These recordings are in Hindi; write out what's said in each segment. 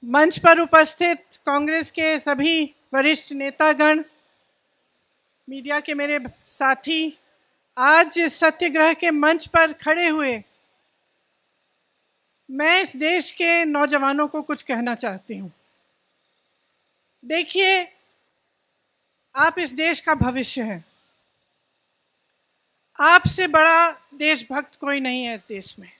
मंच पर उपस्थित कांग्रेस के सभी वरिष्ठ नेतागण, मीडिया के मेरे साथी, आज इस सत्याग्रह के मंच पर खड़े हुए मैं इस देश के नौजवानों को कुछ कहना चाहती हूँ। देखिए, आप इस देश का भविष्य हैं। आपसे बड़ा देशभक्त कोई नहीं है इस देश में।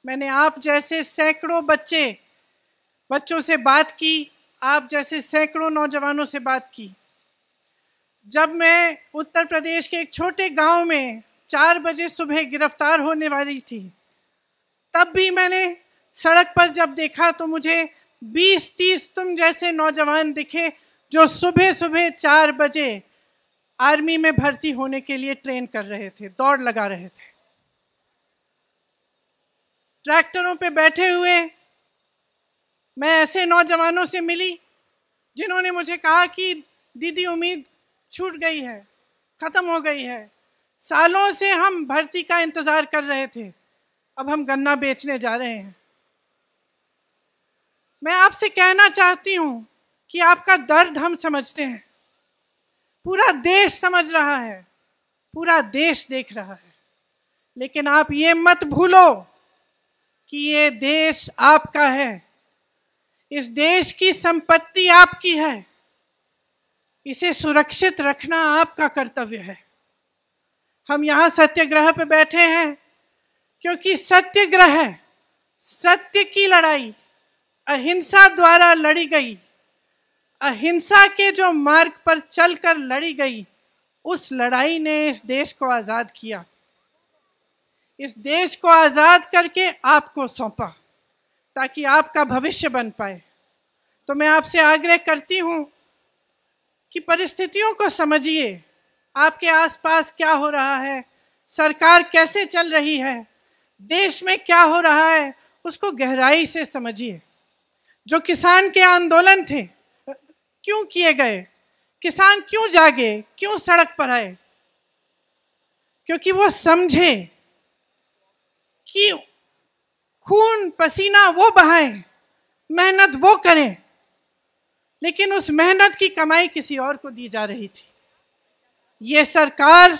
मैंने आप जैसे सैकड़ों बच्चों से बात की, आप जैसे सैकड़ों नौजवानों से बात की। जब मैं उत्तर प्रदेश के एक छोटे गांव में 4 बजे सुबह गिरफ्तार होने वाली थी, तब भी मैंने सड़क पर जब देखा तो मुझे 20-30 तुम जैसे नौजवान दिखे जो सुबह सुबह 4 बजे आर्मी में भर्ती होने के लिए ट्रेन कर रहे थे, दौड़ लगा रहे थे। ट्रैक्टरों पे बैठे हुए मैं ऐसे नौजवानों से मिली जिन्होंने मुझे कहा कि दीदी, उम्मीद छूट गई है, खत्म हो गई है। सालों से हम भर्ती का इंतजार कर रहे थे, अब हम गन्ना बेचने जा रहे हैं। मैं आपसे कहना चाहती हूं कि आपका दर्द हम समझते हैं, पूरा देश समझ रहा है, पूरा देश देख रहा है। लेकिन आप ये मत भूलो कि ये देश आपका है, इस देश की संपत्ति आपकी है, इसे सुरक्षित रखना आपका कर्तव्य है। हम यहाँ सत्याग्रह पे बैठे हैं क्योंकि सत्याग्रह, सत्य की लड़ाई अहिंसा द्वारा लड़ी गई, अहिंसा के जो मार्ग पर चलकर लड़ी गई, उस लड़ाई ने इस देश को आजाद किया। इस देश को आजाद करके आपको सौंपा ताकि आपका भविष्य बन पाए। तो मैं आपसे आग्रह करती हूं कि परिस्थितियों को समझिए, आपके आसपास क्या हो रहा है, सरकार कैसे चल रही है, देश में क्या हो रहा है, उसको गहराई से समझिए। जो किसान के आंदोलन थे, क्यों किए गए, किसान क्यों जागे, क्यों सड़क पर आए? क्योंकि वो समझे कि खून पसीना वो बहाएं, मेहनत वो करें, लेकिन उस मेहनत की कमाई किसी और को दी जा रही थी। ये सरकार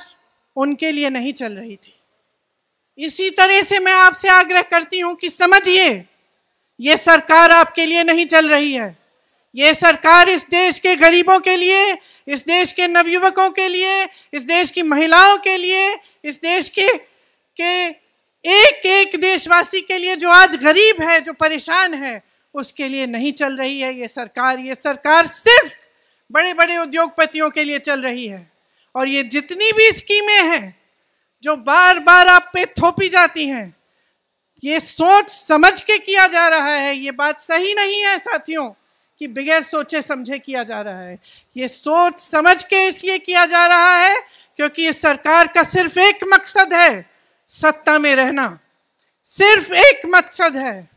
उनके लिए नहीं चल रही थी। इसी तरह से मैं आपसे आग्रह करती हूं कि समझिए, ये सरकार आपके लिए नहीं चल रही है। ये सरकार इस देश के गरीबों के लिए, इस देश के नवयुवकों के लिए, इस देश की महिलाओं के लिए, इस देश के एक एक देशवासी के लिए जो आज गरीब है, जो परेशान है, उसके लिए नहीं चल रही है ये सरकार सिर्फ बड़े बड़े उद्योगपतियों के लिए चल रही है। और ये जितनी भी स्कीमें हैं जो बार बार आप पे थोपी जाती हैं, ये सोच समझ के किया जा रहा है। ये बात सही नहीं है साथियों कि बगैर सोचे समझे किया जा रहा है। ये सोच समझ के इसलिए किया जा रहा है क्योंकि इस सरकार का सिर्फ एक मकसद है, सत्ता में रहना। सिर्फ एक मकसद है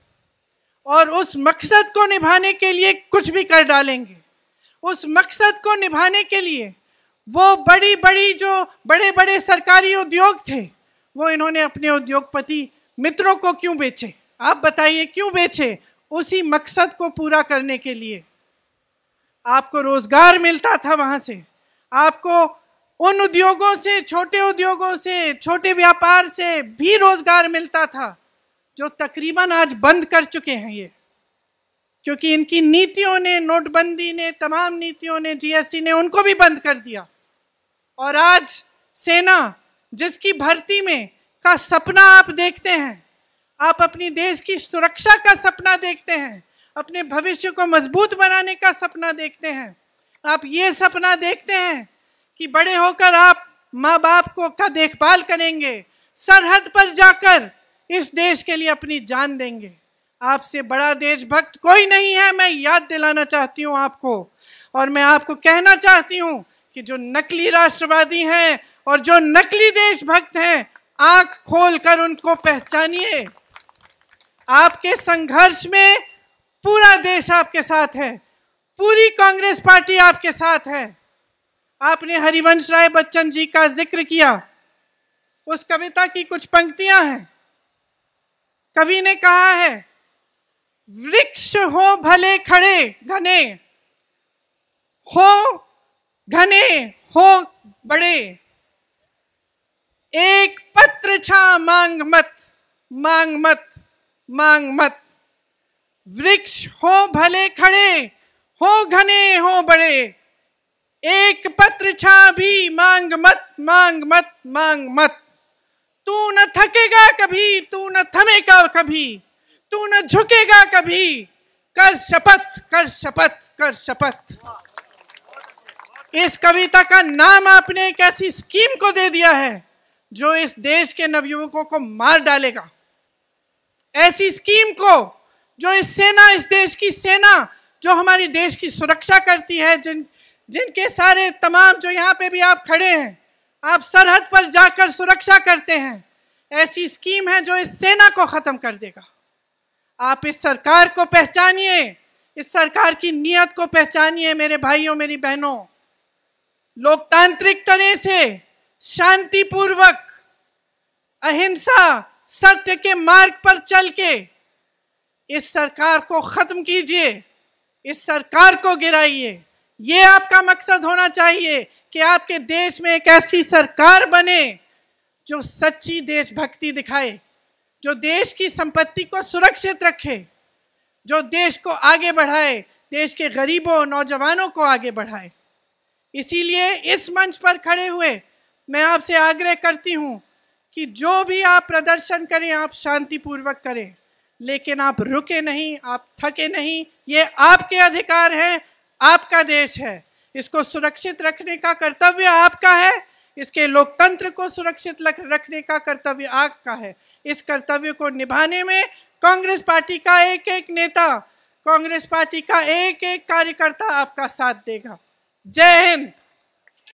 और उस मकसद को निभाने के लिए कुछ भी कर डालेंगे। उस मकसद को निभाने के लिए वो बड़े बड़े सरकारी उद्योग थे, वो इन्होंने अपने उद्योगपति मित्रों को क्यों बेचे? आप बताइए क्यों बेचे? उसी मकसद को पूरा करने के लिए। आपको रोजगार मिलता था वहां से, आपको उन उद्योगों से, छोटे उद्योगों से, छोटे व्यापार से भी रोजगार मिलता था जो तकरीबन आज बंद कर चुके हैं ये, क्योंकि इनकी नीतियों ने, नोटबंदी ने, तमाम नीतियों ने, जीएसटी ने उनको भी बंद कर दिया। और आज सेना, जिसकी भर्ती में का सपना आप देखते हैं, आप अपनी देश की सुरक्षा का सपना देखते हैं, अपने भविष्य को मजबूत बनाने का सपना देखते हैं, आप ये सपना देखते हैं कि बड़े होकर आप माँ बाप को का देखभाल करेंगे, सरहद पर जाकर इस देश के लिए अपनी जान देंगे। आपसे बड़ा देशभक्त कोई नहीं है, मैं याद दिलाना चाहती हूँ आपको। और मैं आपको कहना चाहती हूँ कि जो नकली राष्ट्रवादी हैं और जो नकली देशभक्त हैं, आंख खोलकर उनको पहचानिए। आपके संघर्ष में पूरा देश आपके साथ है, पूरी कांग्रेस पार्टी आपके साथ है। आपने हरिवंश राय बच्चन जी का जिक्र किया, उस कविता की कुछ पंक्तियां हैं। कवि ने कहा है वृक्ष हो भले खड़े घने, हो घने हो बड़े, एक पत्र छा मांग मत, मांग मत, मांग मत। वृक्ष हो भले खड़े, हो घने हो बड़े, एक पत्र छा भी मांग मत, मांग मत, मांग मत। तू न थकेगा कभी, तू न थमेगा कभी, तू न झुकेगा कभी, कर शपथ, कर शपथ, कर शपथ। इस कविता का नाम आपने एक ऐसी स्कीम को दे दिया है जो इस देश के नवयुवकों को मार डालेगा। ऐसी स्कीम को जो इस देश की सेना जो हमारी देश की सुरक्षा करती है, जिनके सारे तमाम जो यहाँ पे भी आप खड़े हैं, आप सरहद पर जाकर सुरक्षा करते हैं, ऐसी स्कीम है जो इस सेना को खत्म कर देगा। आप इस सरकार को पहचानिए, इस सरकार की नीयत को पहचानिए मेरे भाइयों मेरी बहनों। लोकतांत्रिक तरह से शांतिपूर्वक अहिंसा सत्य के मार्ग पर चल के इस सरकार को खत्म कीजिए, इस सरकार को गिराइए। ये आपका मकसद होना चाहिए कि आपके देश में एक ऐसी सरकार बने जो सच्ची देशभक्ति दिखाए, जो देश की संपत्ति को सुरक्षित रखे, जो देश को आगे बढ़ाए, देश के गरीबों नौजवानों को आगे बढ़ाए। इसीलिए इस मंच पर खड़े हुए मैं आपसे आग्रह करती हूँ कि जो भी आप प्रदर्शन करें आप शांतिपूर्वक करें, लेकिन आप रुके नहीं, आप थके नहीं। ये आपके अधिकार है, आपका देश है, इसको सुरक्षित रखने का कर्तव्य आपका है, इसके लोकतंत्र को सुरक्षित रखने का कर्तव्य आपका है। इस कर्तव्य को निभाने में कांग्रेस पार्टी का एक एक नेता, कांग्रेस पार्टी का एक एक कार्यकर्ता आपका साथ देगा। जय हिंद।